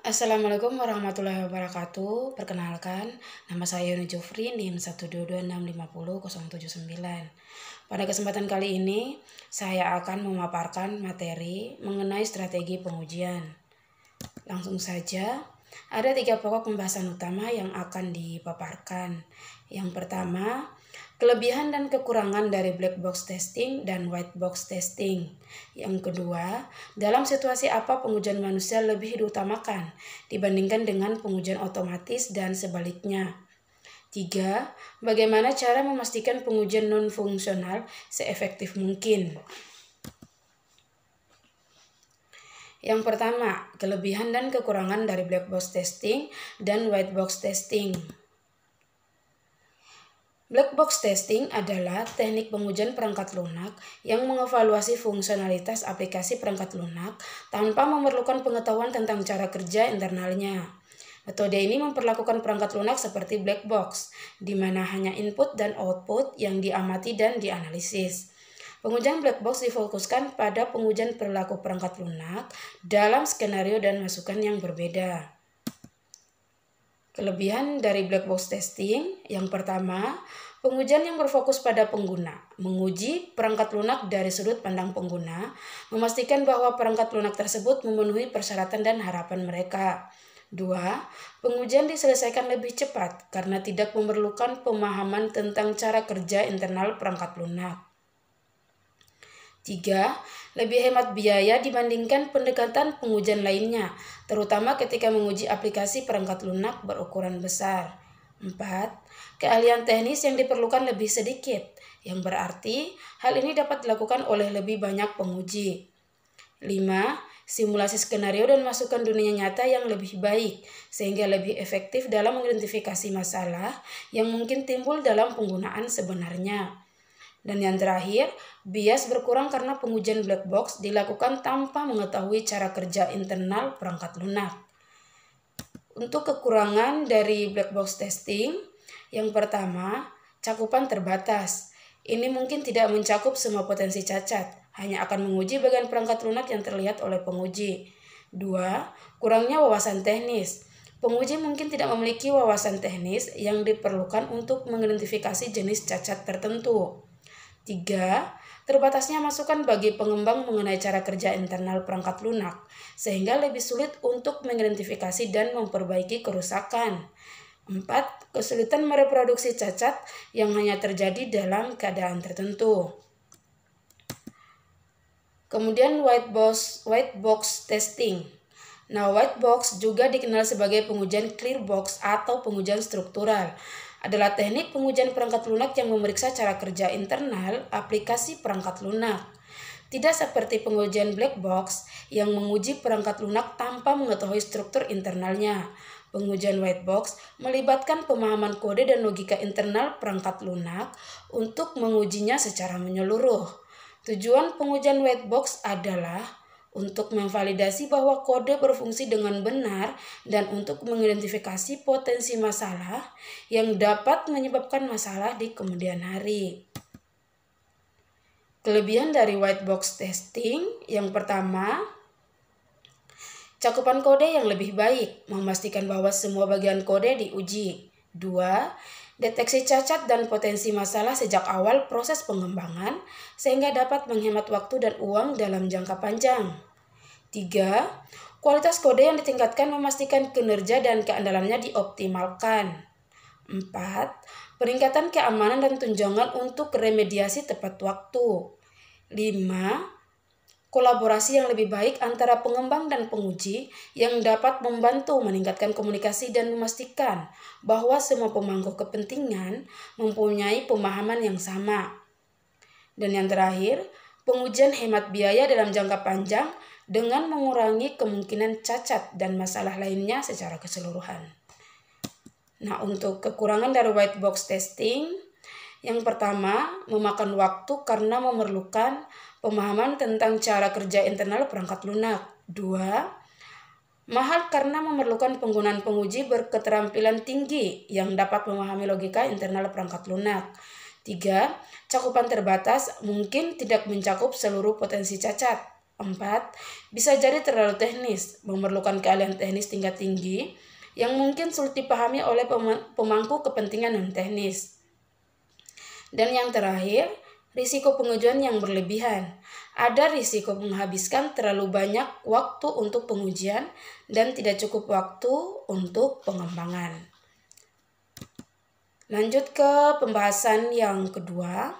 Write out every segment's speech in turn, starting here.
Assalamualaikum warahmatullahi wabarakatuh. Perkenalkan, nama saya Yuni Jufri, NIM 122650079. Pada kesempatan kali ini, saya akan memaparkan materi mengenai strategi pengujian. Langsung saja, ada 3 pokok pembahasan utama yang akan dipaparkan. Yang pertama, kelebihan dan kekurangan dari black box testing dan white box testing. Yang kedua, dalam situasi apa pengujian manusia lebih diutamakan dibandingkan dengan pengujian otomatis dan sebaliknya. 3. Bagaimana cara memastikan pengujian non-fungsional seefektif mungkin. Yang pertama, kelebihan dan kekurangan dari black box testing dan white box testing. Black box testing adalah teknik pengujian perangkat lunak yang mengevaluasi fungsionalitas aplikasi perangkat lunak tanpa memerlukan pengetahuan tentang cara kerja internalnya. Metode ini memperlakukan perangkat lunak seperti black box, di mana hanya input dan output yang diamati dan dianalisis. Pengujian black box difokuskan pada pengujian perilaku perangkat lunak dalam skenario dan masukan yang berbeda. Kelebihan dari black box testing, yang pertama, pengujian yang berfokus pada pengguna, menguji perangkat lunak dari sudut pandang pengguna, memastikan bahwa perangkat lunak tersebut memenuhi persyaratan dan harapan mereka. 2. Pengujian diselesaikan lebih cepat karena tidak memerlukan pemahaman tentang cara kerja internal perangkat lunak. 3. Lebih hemat biaya dibandingkan pendekatan pengujian lainnya, terutama ketika menguji aplikasi perangkat lunak berukuran besar. 4. Keahlian teknis yang diperlukan lebih sedikit, yang berarti hal ini dapat dilakukan oleh lebih banyak penguji. 5. Simulasi skenario dan masukan dunia nyata yang lebih baik, sehingga lebih efektif dalam mengidentifikasi masalah yang mungkin timbul dalam penggunaan sebenarnya. Dan yang terakhir, bias berkurang karena pengujian black box dilakukan tanpa mengetahui cara kerja internal perangkat lunak. Untuk kekurangan dari black box testing, yang pertama, cakupan terbatas. Ini mungkin tidak mencakup semua potensi cacat, hanya akan menguji bagian perangkat lunak yang terlihat oleh penguji. 2. Kurangnya wawasan teknis. Penguji mungkin tidak memiliki wawasan teknis yang diperlukan untuk mengidentifikasi jenis cacat tertentu. 3. Terbatasnya masukan bagi pengembang mengenai cara kerja internal perangkat lunak, sehingga lebih sulit untuk mengidentifikasi dan memperbaiki kerusakan. 4. Kesulitan mereproduksi cacat yang hanya terjadi dalam keadaan tertentu. Kemudian white box testing. Nah, white box juga dikenal sebagai pengujian clear box atau pengujian struktural. Adalah teknik pengujian perangkat lunak yang memeriksa cara kerja internal aplikasi perangkat lunak. Tidak seperti pengujian black box yang menguji perangkat lunak tanpa mengetahui struktur internalnya. Pengujian white box melibatkan pemahaman kode dan logika internal perangkat lunak untuk mengujinya secara menyeluruh. Tujuan pengujian white box adalah untuk memvalidasi bahwa kode berfungsi dengan benar dan untuk mengidentifikasi potensi masalah yang dapat menyebabkan masalah di kemudian hari. Kelebihan dari white box testing, yang pertama, cakupan kode yang lebih baik, memastikan bahwa semua bagian kode diuji. 2. Deteksi cacat dan potensi masalah sejak awal proses pengembangan, sehingga dapat menghemat waktu dan uang dalam jangka panjang. 3. Kualitas kode yang ditingkatkan memastikan kinerja dan keandalannya dioptimalkan. 4. Peningkatan keamanan dan tunjangan untuk remediasi tepat waktu. 5. Kolaborasi yang lebih baik antara pengembang dan penguji yang dapat membantu meningkatkan komunikasi dan memastikan bahwa semua pemangku kepentingan mempunyai pemahaman yang sama. Dan yang terakhir, pengujian hemat biaya dalam jangka panjang dengan mengurangi kemungkinan cacat dan masalah lainnya secara keseluruhan. Nah, untuk kekurangan dari white box testing, yang pertama, memakan waktu karena memerlukan pemahaman tentang cara kerja internal perangkat lunak. 2. Mahal karena memerlukan penggunaan penguji berketerampilan tinggi yang dapat memahami logika internal perangkat lunak. 3. Cakupan terbatas mungkin tidak mencakup seluruh potensi cacat. 4. Bisa jadi terlalu teknis, memerlukan keahlian teknis tingkat tinggi yang mungkin sulit dipahami oleh pemangku kepentingan non-teknis. Dan yang terakhir, risiko pengujian yang berlebihan. Ada risiko menghabiskan terlalu banyak waktu untuk pengujian dan tidak cukup waktu untuk pengembangan. Lanjut ke pembahasan yang kedua.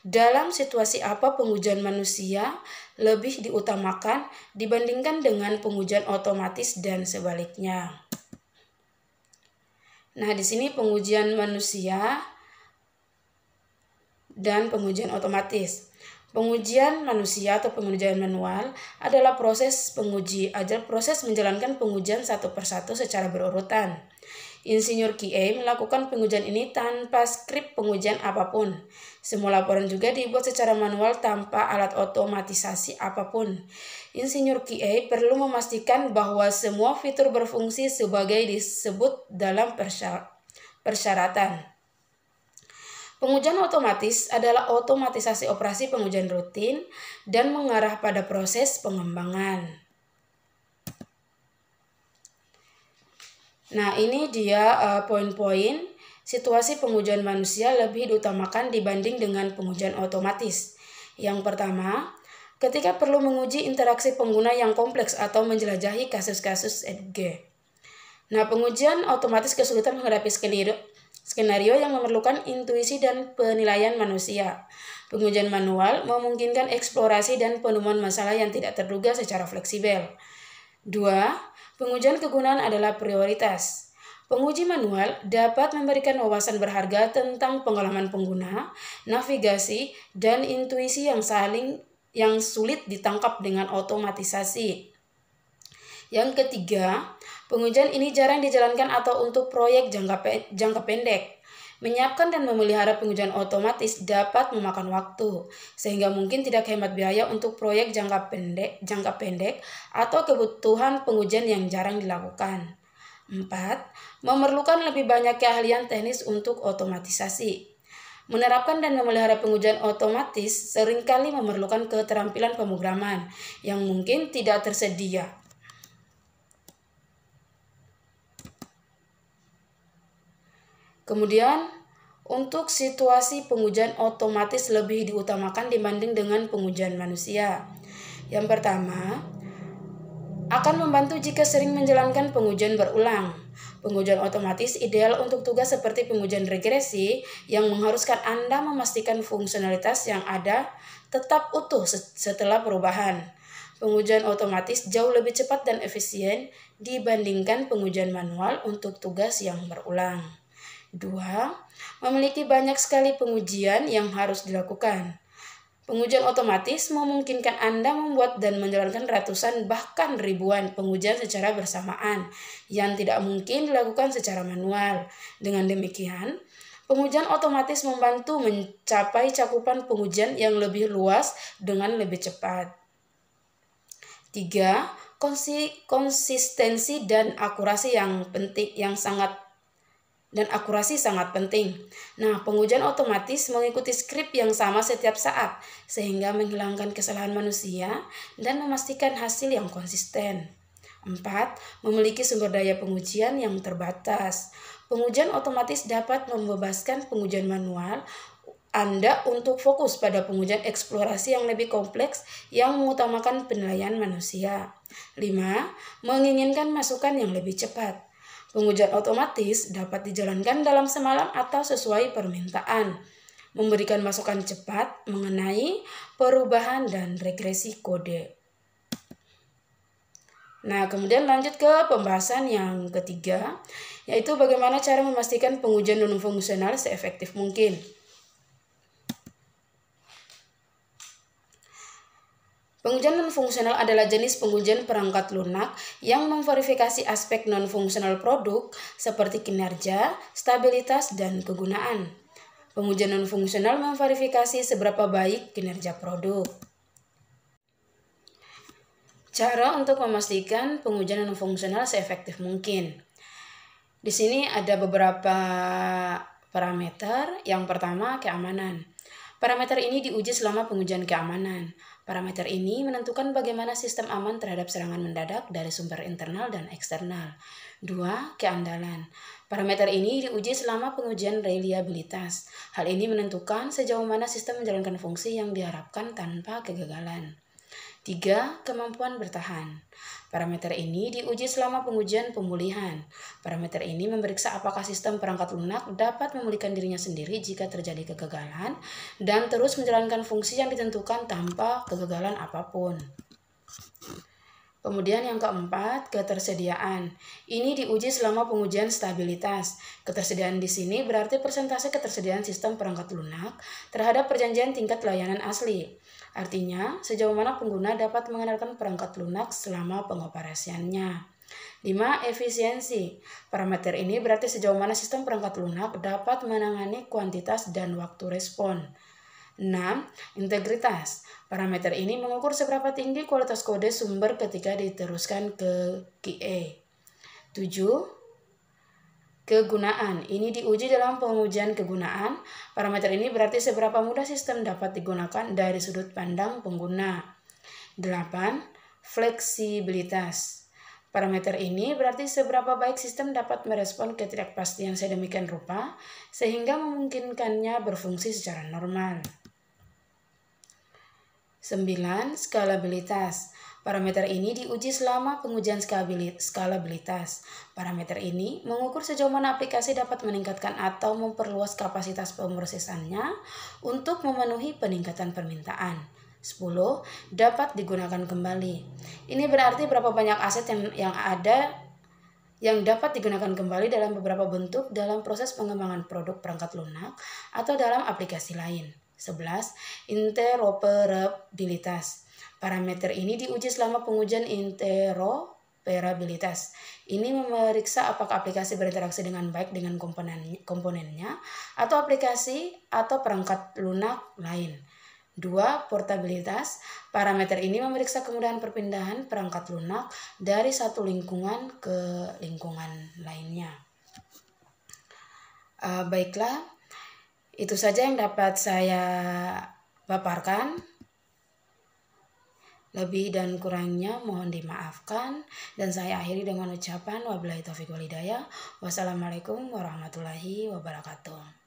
Dalam situasi apa pengujian manusia lebih diutamakan dibandingkan dengan pengujian otomatis dan sebaliknya? Nah, di sini pengujian manusia dan pengujian otomatis. Pengujian manusia atau pengujian manual adalah proses menjalankan pengujian satu persatu secara berurutan. Insinyur QA melakukan pengujian ini tanpa skrip pengujian apapun. Semua laporan juga dibuat secara manual tanpa alat otomatisasi apapun. Insinyur QA perlu memastikan bahwa semua fitur berfungsi sebagai disebut dalam persyaratan. Pengujian otomatis adalah otomatisasi operasi pengujian rutin dan mengarah pada proses pengembangan. Nah, ini dia poin-poin situasi pengujian manusia lebih diutamakan dibanding dengan pengujian otomatis. Yang pertama, ketika perlu menguji interaksi pengguna yang kompleks atau menjelajahi kasus-kasus edge. Nah, pengujian otomatis kesulitan menghadapi skenario yang memerlukan intuisi dan penilaian manusia. Pengujian manual memungkinkan eksplorasi dan penemuan masalah yang tidak terduga secara fleksibel. 2. Pengujian kegunaan adalah prioritas. Penguji manual dapat memberikan wawasan berharga tentang pengalaman pengguna, navigasi, dan intuisi yang sulit ditangkap dengan otomatisasi. Yang ketiga, pengujian ini jarang dijalankan atau untuk proyek jangka pendek. Menyiapkan dan memelihara pengujian otomatis dapat memakan waktu, sehingga mungkin tidak hemat biaya untuk proyek jangka pendek atau kebutuhan pengujian yang jarang dilakukan. 4. Memerlukan lebih banyak keahlian teknis untuk otomatisasi. Menerapkan dan memelihara pengujian otomatis seringkali memerlukan keterampilan pemrograman yang mungkin tidak tersedia. Kemudian, untuk situasi pengujian otomatis lebih diutamakan dibanding dengan pengujian manusia. Yang pertama, akan membantu jika sering menjalankan pengujian berulang. Pengujian otomatis ideal untuk tugas seperti pengujian regresi yang mengharuskan Anda memastikan fungsionalitas yang ada tetap utuh setelah perubahan. Pengujian otomatis jauh lebih cepat dan efisien dibandingkan pengujian manual untuk tugas yang berulang. 2. Memiliki banyak sekali pengujian yang harus dilakukan. Pengujian otomatis memungkinkan Anda membuat dan menjalankan ratusan bahkan ribuan pengujian secara bersamaan yang tidak mungkin dilakukan secara manual. Dengan demikian, pengujian otomatis membantu mencapai cakupan pengujian yang lebih luas dengan lebih cepat. 3. Konsistensi dan akurasi sangat penting. Nah, pengujian otomatis mengikuti skrip yang sama setiap saat, sehingga menghilangkan kesalahan manusia dan memastikan hasil yang konsisten. 4. Memiliki sumber daya pengujian yang terbatas. Pengujian otomatis dapat membebaskan pengujian manual Anda untuk fokus pada pengujian eksplorasi yang lebih kompleks yang mengutamakan penilaian manusia. 5. Menginginkan masukan yang lebih cepat. Pengujian otomatis dapat dijalankan dalam semalam atau sesuai permintaan, memberikan masukan cepat mengenai perubahan dan regresi kode. Nah, kemudian lanjut ke pembahasan yang ketiga, yaitu bagaimana cara memastikan pengujian non-fungsional seefektif mungkin. Pengujian non-fungsional adalah jenis pengujian perangkat lunak yang memverifikasi aspek non-fungsional produk seperti kinerja, stabilitas, dan kegunaan. Pengujian non-fungsional memverifikasi seberapa baik kinerja produk. Cara untuk memastikan pengujian non-fungsional seefektif mungkin. Di sini ada beberapa parameter. Yang pertama, keamanan. Parameter ini diuji selama pengujian keamanan. Parameter ini menentukan bagaimana sistem aman terhadap serangan mendadak dari sumber internal dan eksternal. 2. Keandalan. Parameter ini diuji selama pengujian reliabilitas. Hal ini menentukan sejauh mana sistem menjalankan fungsi yang diharapkan tanpa kegagalan. 3. Kemampuan bertahan. Parameter ini diuji selama pengujian pemulihan. Parameter ini memeriksa apakah sistem perangkat lunak dapat memulihkan dirinya sendiri jika terjadi kegagalan dan terus menjalankan fungsi yang ditentukan tanpa kegagalan apapun. Kemudian yang keempat, ketersediaan. Ini diuji selama pengujian stabilitas. Ketersediaan di sini berarti persentase ketersediaan sistem perangkat lunak terhadap perjanjian tingkat layanan asli. Artinya, sejauh mana pengguna dapat mengandalkan perangkat lunak selama pengoperasiannya. 5. Efisiensi. Parameter ini berarti sejauh mana sistem perangkat lunak dapat menangani kuantitas dan waktu respon. 6. Integritas. Parameter ini mengukur seberapa tinggi kualitas kode sumber ketika diteruskan ke QA. 7. Kegunaan. Ini diuji dalam pengujian kegunaan. Parameter ini berarti seberapa mudah sistem dapat digunakan dari sudut pandang pengguna. 8. Fleksibilitas. Parameter ini berarti seberapa baik sistem dapat merespon ketidakpastian sedemikian rupa sehingga memungkinkannya berfungsi secara normal. 9. Skalabilitas. Parameter ini diuji selama pengujian skalabilitas. Parameter ini mengukur sejauh mana aplikasi dapat meningkatkan atau memperluas kapasitas pemrosesannya untuk memenuhi peningkatan permintaan. 10. Dapat digunakan kembali. Ini berarti berapa banyak aset yang ada yang dapat digunakan kembali dalam beberapa bentuk dalam proses pengembangan produk perangkat lunak atau dalam aplikasi lain. 11. Interoperabilitas. Parameter ini diuji selama pengujian interoperabilitas. Ini memeriksa apakah aplikasi berinteraksi dengan baik dengan komponennya atau aplikasi atau perangkat lunak lain. 2. Portabilitas. Parameter ini memeriksa kemudahan perpindahan perangkat lunak dari satu lingkungan ke lingkungan lainnya. Baiklah. Itu saja yang dapat saya paparkan. Lebih dan kurangnya mohon dimaafkan. Dan saya akhiri dengan ucapan wabillahi taufiq wal hidayah. Wassalamualaikum warahmatullahi wabarakatuh.